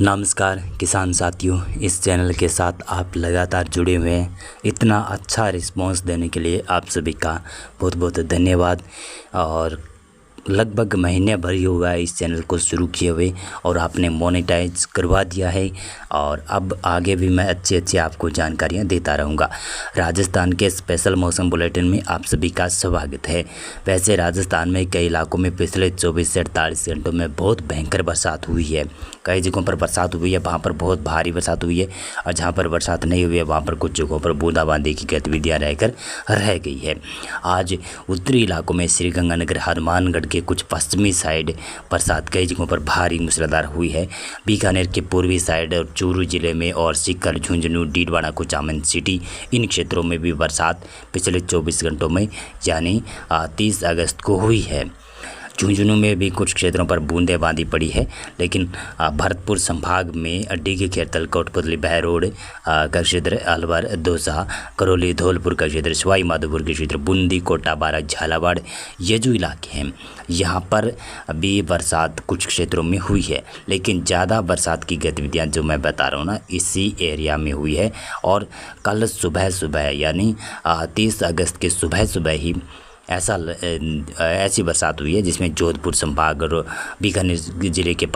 नमस्कार किसान साथियों, इस चैनल के साथ आप लगातार जुड़े हुए हैं। इतना अच्छा रिस्पांस देने के लिए आप सभी का बहुत बहुत धन्यवाद। और लगभग महीने भर ही हुआ है इस चैनल को शुरू किए हुए और आपने मोनेटाइज करवा दिया है और अब आगे भी मैं अच्छी आपको जानकारियां देता रहूँगा। राजस्थान के स्पेशल मौसम बुलेटिन में आप सभी का स्वागत है। वैसे राजस्थान में कई इलाकों में पिछले 24 से 48 घंटों में बहुत भयंकर बरसात हुई है। कई जगहों पर बरसात हुई है, वहाँ पर बहुत भारी बरसात हुई है और जहाँ पर बरसात नहीं हुई है वहाँ पर कुछ जगहों पर बूंदाबांदी की गतिविधियाँ रह गई है। आज उत्तरी इलाकों में श्रीगंगानगर, हनुमानगढ़ के कुछ पश्चिमी साइड बरसात कई जगहों पर भारी मूसलाधार हुई है। बीकानेर के पूर्वी साइड और चूरू जिले में और सीकर, झुंझुनू, डीडवाना, कुचामन सिटी, इन क्षेत्रों में भी बरसात पिछले 24 घंटों में यानी 30 अगस्त को हुई है। झुंझुनू में भी कुछ क्षेत्रों पर बूंदेबांदी पड़ी है, लेकिन भरतपुर संभाग में डिग, खेरतल, कोटपुतली, बहरोड का क्षेत्र, अलवर, दौसा, करौली, धौलपुर का क्षेत्र, सवाई माधोपुर के क्षेत्र, बूंदी, कोटा, बारा, झालावाड़, ये जो इलाके हैं यहाँ पर भी बरसात कुछ क्षेत्रों में हुई है। लेकिन ज़्यादा बरसात की गतिविधियाँ जो मैं बता रहा हूँ ना, इसी एरिया में हुई है। और कल सुबह यानी 30 अगस्त के सुबह ही ऐसी बरसात हुई है जिसमें जोधपुर संभाग और बीकानेर ज़िले के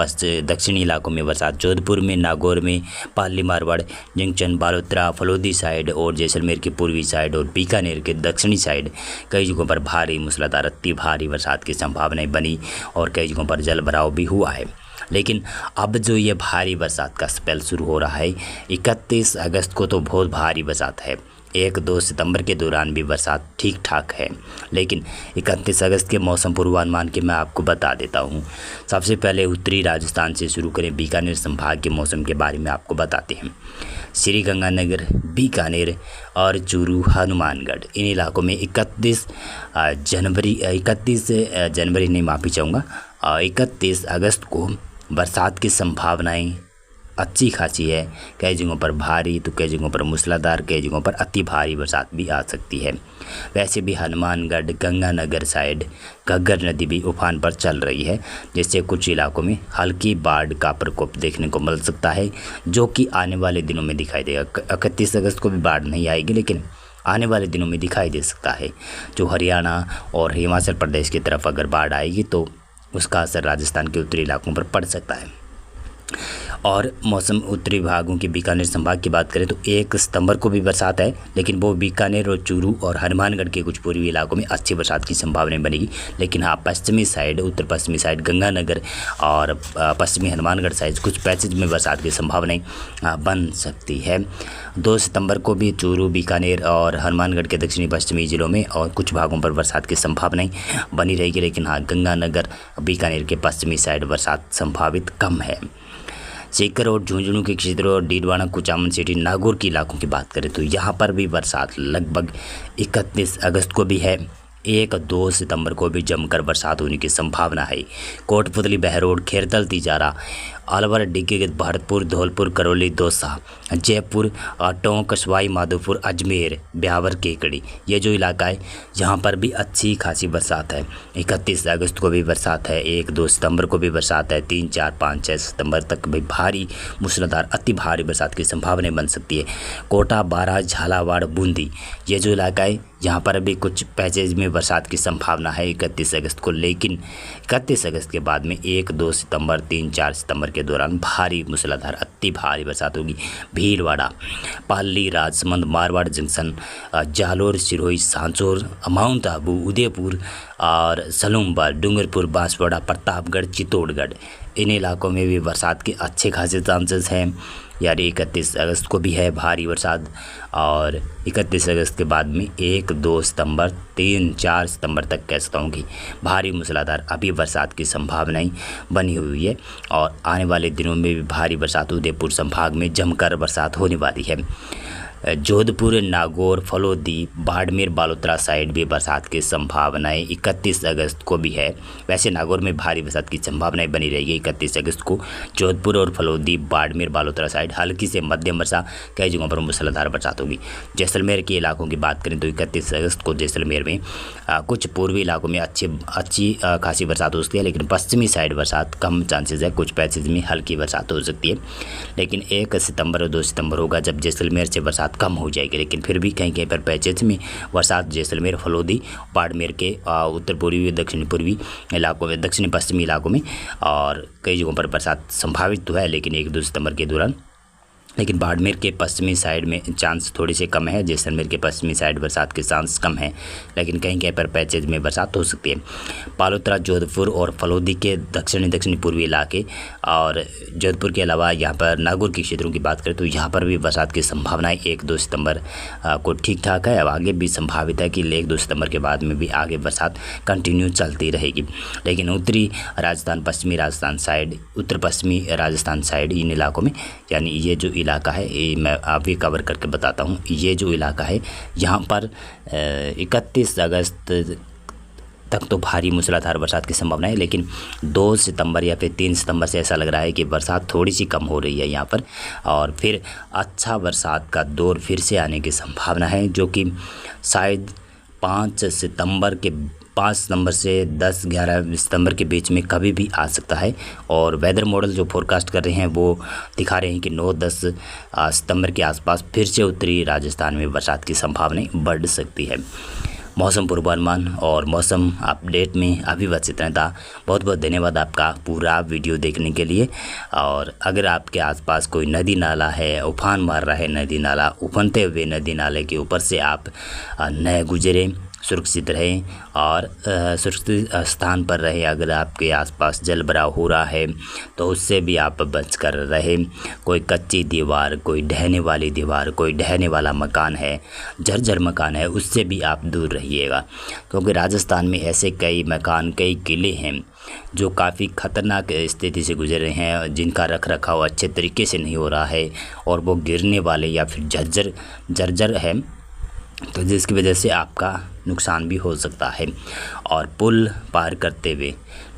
दक्षिणी इलाकों में बरसात, जोधपुर में, नागौर में, पाली, मारवाड़ जंक्शन, बालोतरा, फलोदी साइड और जैसलमेर की पूर्वी साइड और बीकानेर के दक्षिणी साइड कई जगहों पर भारी मूसलाधार अति भारी बरसात की संभावनाएं बनी और कई जगहों पर जल भराव भी हुआ है। लेकिन अब जो ये भारी बरसात का स्पेल शुरू हो रहा है, 31 अगस्त को तो बहुत भारी बरसात है। 1-2 सितंबर के दौरान भी बरसात ठीक ठाक है, लेकिन 31 अगस्त के मौसम पूर्वानुमान के मैं आपको बता देता हूँ। सबसे पहले उत्तरी राजस्थान से शुरू करें। बीकानेर संभाग के मौसम के बारे में आपको बताते हैं। श्रीगंगानगर, बीकानेर और चूरू, हनुमानगढ़, इन इलाकों में 31 अगस्त को बरसात की संभावनाएं अच्छी खासी है। कई जगहों पर भारी तो कई जगहों पर मूसलाधार, कई जगहों पर अति भारी बरसात भी आ सकती है। वैसे भी हनुमानगढ़, गंगानगर साइड घग्गर नदी भी उफान पर चल रही है, जिससे कुछ इलाकों में हल्की बाढ़ का प्रकोप देखने को मिल सकता है, जो कि आने वाले दिनों में दिखाई देगा। 31 अगस्त को भी बाढ़ नहीं आएगी, लेकिन आने वाले दिनों में दिखाई दे सकता है। जो हरियाणा और हिमाचल प्रदेश की तरफ अगर बाढ़ आएगी तो उसका असर राजस्थान के उत्तरी इलाकों पर पड़ सकता है। और मौसम उत्तरी भागों के बीकानेर संभाग की बात करें तो 1 सितंबर को भी बरसात है, लेकिन वो बीकानेर और चूरू और हनुमानगढ़ के कुछ पूर्वी इलाकों में अच्छी बरसात की संभावनाएं बनेगी। लेकिन हाँ, पश्चिमी साइड, उत्तर पश्चिमी साइड, गंगानगर और पश्चिमी हनुमानगढ़ साइड कुछ पैसेज में बरसात की संभावनाएं बन सकती है। 2 सितंबर को भी चूरू, बीकानेर और हनुमानगढ़ के दक्षिणी पश्चिमी जिलों में और कुछ भागों पर बरसात की संभावनाएं बनी रहेगी। लेकिन हाँ, गंगानगर, बीकानेर के पश्चिमी साइड बरसात संभावित कम है। सीकर और झुंझुनू के क्षेत्रों और डीडवाना, कुचामन सिटी, नागौर के इलाकों की बात करें तो यहाँ पर भी बरसात लगभग 31 अगस्त को भी है। 1-2 सितंबर को भी जमकर बरसात होने की संभावना है। कोटपुतली, बहरोड, खेरतल, तिजारा, अलवर, डिग्गी, भरतपुर, धौलपुर, करौली, दौसा, जयपुर, टोंक, सवाई माधोपुर, अजमेर, ब्यावर, केकड़ी, ये जो इलाका है यहाँ पर भी अच्छी खासी बरसात है। 31 अगस्त को भी बरसात है, 1-2 सितंबर को भी बरसात है, 3, 4, 5, 6 सितंबर तक भी भारी मूसलाधार अति भारी बरसात की संभावना बन सकती है। कोटा, बारा, झालावाड़, बूंदी, ये जो इलाका है यहाँ पर भी कुछ पैचेज में बरसात की संभावना है 31 अगस्त को। लेकिन 31 अगस्त के बाद में 1-2 सितंबर, 3, 4 सितंबर के दौरान भारी मूसलाधार अति भारी बरसात होगी। भीलवाड़ा, पाली, राजसमंद, मारवाड़ जंक्शन, जालोर, सिरोही, सांचौर, माउंट आबू, उदयपुर और सलूमबार, डूंगरपुर, बांसवाड़ा, प्रतापगढ़, चित्तौड़गढ़, इन इलाकों में भी बरसात के अच्छे खासे चांसेस हैं। यानी 31 अगस्त को भी है भारी बरसात और 31 अगस्त के बाद में 1-2 सितंबर, 3, 4 सितंबर तक कह सकता हूँ कि भारी मूसलाधार अभी बरसात की संभावनाएं बनी हुई है। और आने वाले दिनों में भी भारी बरसात उदयपुर संभाग में जमकर बरसात होने वाली है। जोधपुर, नागौर, फलोदी, बाड़मेर, बालोतरा साइड भी बरसात की संभावनाएं 31 अगस्त को भी है। वैसे नागौर में भारी बरसात की संभावनाएं बनी रहेगी 31 अगस्त को। जोधपुर और फलोदी, बाड़मेर, बालोतरा साइड हल्की से मध्यम वर्षा, कई जगहों पर मूसलाधार बरसात होगी। जैसलमेर के इलाकों की बात करें तो 31 अगस्त को जैसलमेर में कुछ पूर्वी इलाकों में अच्छी खासी बरसात हो सकती है, लेकिन पश्चिमी साइड बरसात कम चांसेस है। कुछ पैसेज में हल्की बरसात हो सकती है, लेकिन 1 सितंबर और 2 सितंबर होगा जब जैसलमेर से बरसात कम हो जाएगी। लेकिन फिर भी कहीं कहीं पर पैचेज में बरसात जैसलमेर, फलोदी, बाड़मेर के उत्तर पूर्वी, दक्षिण पूर्वी इलाकों में, दक्षिण पश्चिमी इलाकों में और कई जगहों पर बरसात संभावित तो है, लेकिन 1-2 सितंबर के दौरान। लेकिन बाड़मेर के पश्चिमी साइड में चांस थोड़ी से कम है। जैसलमेर के पश्चिमी साइड बरसात के चांस कम है, लेकिन कहीं कहीं पर पैचेज में बरसात हो सकती है। बालोतरा, जोधपुर और फलोदी के दक्षिणी पूर्वी इलाके और जोधपुर के अलावा यहाँ पर नागौर के क्षेत्रों की बात करें तो यहाँ पर भी बरसात की संभावनाएं 1-2 सितंबर को ठीक ठाक है। अब आगे भी संभावित है कि 1-2 सितंबर के बाद में भी आगे बरसात कंटिन्यू चलती रहेगी। लेकिन उत्तरी राजस्थान, पश्चिमी राजस्थान साइड, उत्तर पश्चिमी राजस्थान साइड, इन इलाकों में, यानी ये जो इलाका है ये मैं अभी कवर करके बताता हूँ। ये जो इलाका है यहाँ पर 31 अगस्त तक तो भारी मूसलाधार बरसात की संभावना है, लेकिन 2 सितंबर या फिर 3 सितंबर से ऐसा लग रहा है कि बरसात थोड़ी सी कम हो रही है यहाँ पर, और फिर अच्छा बरसात का दौर फिर से आने की संभावना है, जो कि शायद 5 सितंबर से 10-11 सितंबर के बीच में कभी भी आ सकता है। और वेदर मॉडल जो फोरकास्ट कर रहे हैं वो दिखा रहे हैं कि 9-10 सितंबर के आसपास फिर से उत्तरी राजस्थान में बरसात की संभावनाएं बढ़ सकती है। मौसम पूर्वानुमान और मौसम अपडेट में अभी बस इतना था। बहुत बहुत धन्यवाद आपका पूरा वीडियो देखने के लिए। और अगर आपके आसपास कोई नदी नाला है, उफान मार रहा है नदी नाला, उफनते हुए नदी नाले के ऊपर से आप न गुजरें, सुरक्षित रहें और सुरक्षित स्थान पर रहें। अगर आपके आसपास जल भराव हो रहा है तो उससे भी आप बच कर रहें। कोई कच्ची दीवार, कोई ढहने वाली दीवार, कोई ढहने वाला मकान है, जर्जर मकान है, उससे भी आप दूर रहिएगा, क्योंकि राजस्थान में ऐसे कई मकान, कई किले हैं जो काफ़ी ख़तरनाक स्थिति से गुजर रहे हैं, जिनका रख रखाव अच्छे तरीके से नहीं हो रहा है और वो गिरने वाले या फिर जर्जर है, तो जिसकी वजह से आपका नुकसान भी हो सकता है। और पुल पार करते हुए,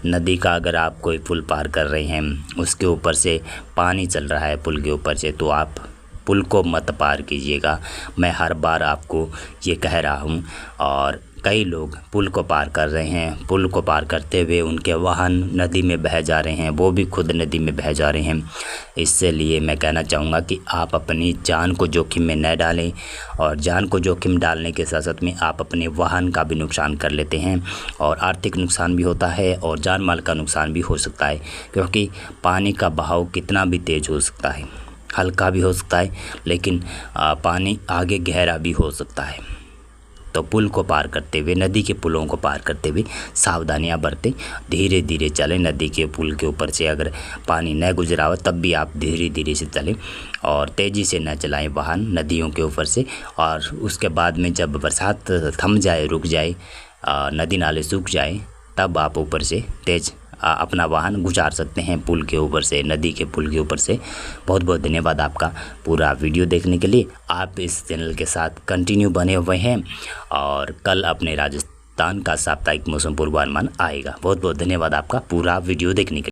नदी का अगर आप कोई पुल पार कर रहे हैं, उसके ऊपर से पानी चल रहा है पुल के ऊपर से, तो आप पुल को मत पार कीजिएगा। मैं हर बार आपको ये कह रहा हूँ। और कई लोग पुल को पार कर रहे हैं, पुल को पार करते हुए उनके वाहन नदी में बह जा रहे हैं, वो भी खुद नदी में बह जा रहे हैं। इससे लिए मैं कहना चाहूँगा कि आप अपनी जान को जोखिम में न डालें, और जान को जोखिम डालने के साथ साथ में आप अपने वाहन का भी नुकसान कर लेते हैं, और आर्थिक नुकसान भी होता है और जान माल का नुकसान भी हो सकता है, क्योंकि पानी का बहाव कितना भी तेज़ हो सकता है, हल्का भी हो सकता है, लेकिन पानी आगे गहरा भी हो सकता है। तो पुल को पार करते हुए, नदी के पुलों को पार करते हुए सावधानियां बरतें, धीरे धीरे चलें। नदी के पुल के ऊपर से अगर पानी न गुजरा हो तब भी आप धीरे धीरे से चलें और तेज़ी से न चलाएं वाहन नदियों के ऊपर से। और उसके बाद में जब बरसात थम जाए, रुक जाए, नदी नाले सूख जाए, तब आप ऊपर से तेज़ अपना वाहन गुजार सकते हैं पुल के ऊपर से, नदी के पुल के ऊपर से। बहुत बहुत धन्यवाद आपका पूरा वीडियो देखने के लिए। आप इस चैनल के साथ कंटिन्यू बने हुए हैं और कल अपने राजस्थान का साप्ताहिक मौसम पूर्वानुमान आएगा। बहुत बहुत धन्यवाद आपका पूरा वीडियो देखने के लिए।